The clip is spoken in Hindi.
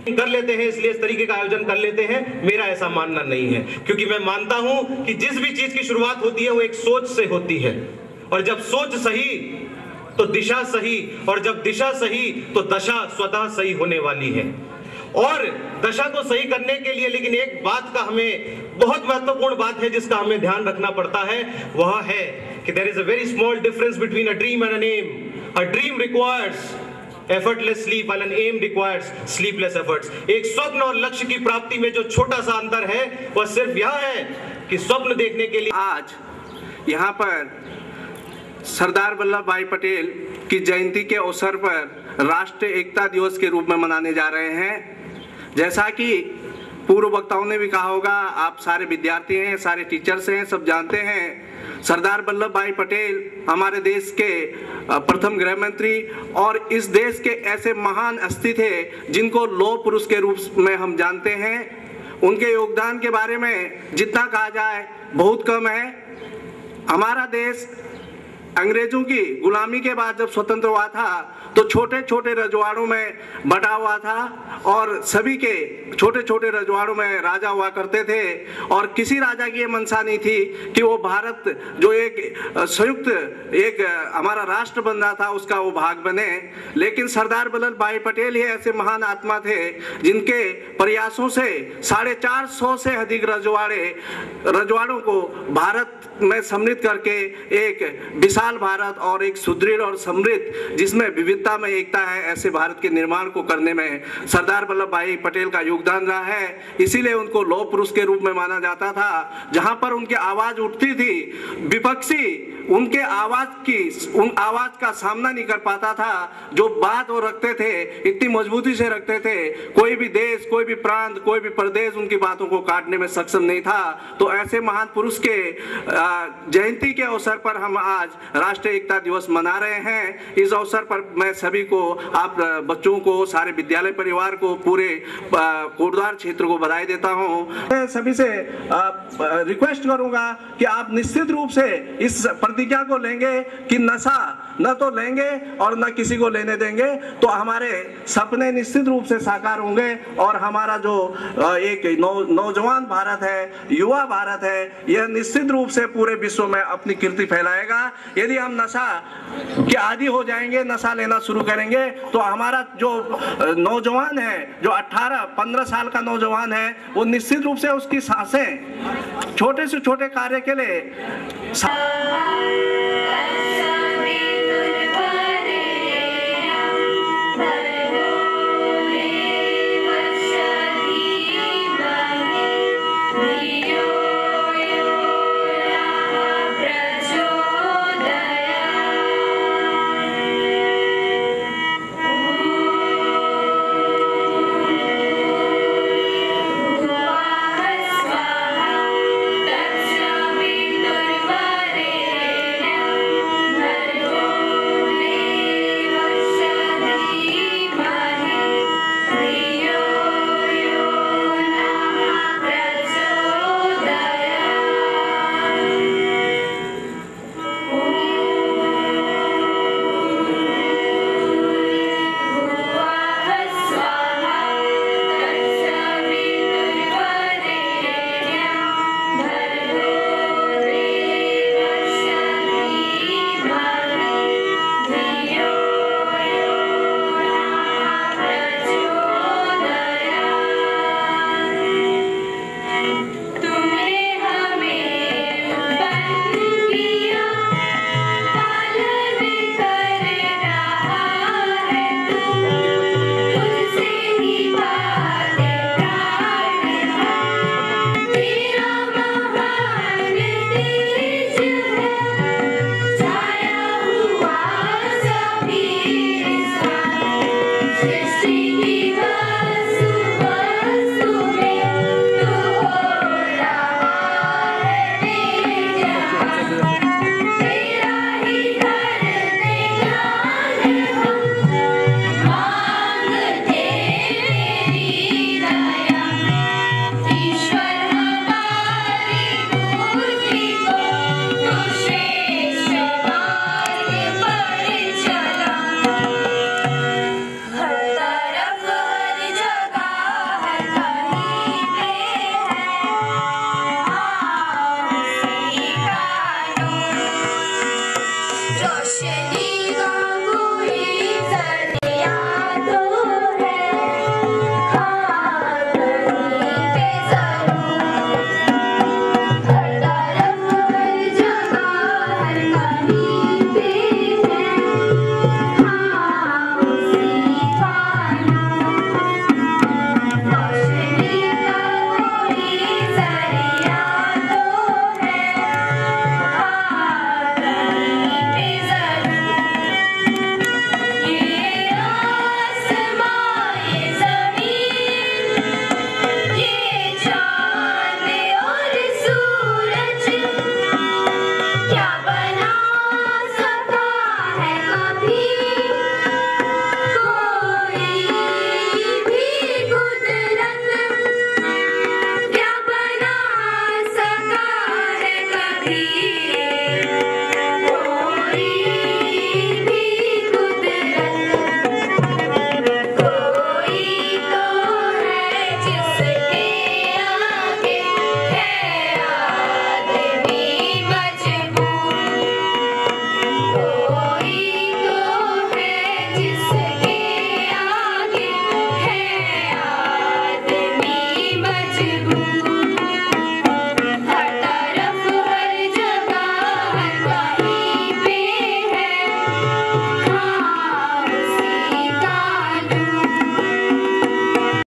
कर लेते हैं इसलिए इस तरीके का आयोजन कर लेते हैं, मेरा ऐसा मानना नहीं है। क्योंकि मैं मानता हूं कि जिस भी चीज की शुरुआत होती है वो एक सोच से होती है, और जब सोच सही तो दिशा सही, और जब दिशा सही तो दशा स्वतः सही होने वाली है। और दशा को सही करने के लिए लेकिन एक बात का हमें बहुत महत्वपूर्ण बात है जिसका हमें ध्यान रखना पड़ता है, वह है कि there is a very small difference between a dream and an aim. A dream requires effortless sleep while an aim requires sleepless efforts। एक स्वप्न और लक्ष्य की प्राप्ति में जो छोटा सा अंतर है वह सिर्फ यह है कि स्वप्न देखने के लिए आज यहाँ पर सरदार वल्लभ भाई पटेल की जयंती के अवसर पर राष्ट्रीय एकता दिवस के रूप में मनाने जा रहे हैं। जैसा कि पूर्व वक्ताओं ने भी कहा होगा, आप सारे विद्यार्थी हैं, सारे टीचर्स हैं, सब जानते हैं सरदार वल्लभ भाई पटेल हमारे देश के प्रथम गृह मंत्री और इस देश के ऐसे महान हस्ती थे जिनको लौह पुरुष के रूप में हम जानते हैं। उनके योगदान के बारे में जितना कहा जाए बहुत कम है। हमारा देश अंग्रेजों की गुलामी के बाद जब स्वतंत्र हुआ था तो छोटे छोटे रजवाड़ों में बटा हुआ था और सभी के छोटे छोटे रजवाड़ों में राजा हुआ करते थे, और किसी राजा की ये मंशा नहीं थी कि वो भारत जो एक संयुक्त एक हमारा राष्ट्र बन रहा था उसका वो भाग बने। लेकिन सरदार वल्लभ भाई पटेल ही ऐसे महान आत्मा थे जिनके प्रयासों से 450 से अधिक रजवाड़ों को भारत में सम्मिलित करके एक विशाल भारत और एक सुदृढ़ और समृद्ध जिसमें विविधता में एकता है ऐसे भारत के निर्माण को करने में सरदार वल्लभ भाई पटेल का योगदान रहा है। इसीलिए उनको लौह पुरुष के रूप में माना जाता था। जहां पर उनकी आवाज उठती थी विपक्षी उनके उन आवाज का सामना नहीं कर पाता था। जो बात वो रखते थे इतनी मजबूती से रखते थे, कोई भी देश, कोई भी प्रांत, कोई भी प्रदेश उनकी बातों को काटने में सक्षम नहीं था। तो ऐसे महान पुरुष के जयंती के अवसर पर हम आज राष्ट्रीय एकता दिवस मना रहे हैं। इस अवसर पर मैं सभी को, आप बच्चों को, सारे विद्यालय परिवार को, पूरे कोटद्वार क्षेत्र को बधाई देता हूं। सभी से रिक्वेस्ट करूंगा कि आप निश्चित रूप से इस प्रतिज्ञा को लेंगे कि नशा न तो लेंगे और न किसी को लेने देंगे, तो हमारे सपने निश्चित रूप से साकार होंगे और हमारा जो एक नौजवान भारत है, युवा भारत है, यह निश्चित रूप से पूरे विश्व में अपनी कीर्ति फैलाएगा। यदि हम नशा के आदी हो जाएंगे, नशा लेना शुरू करेंगे, तो हमारा जो नौजवान है, जो 18-15 साल का नौजवान है, वो निश्चित रूप से उसकी सांसें छोटे से छोटे कार्य के लिए रोशनी का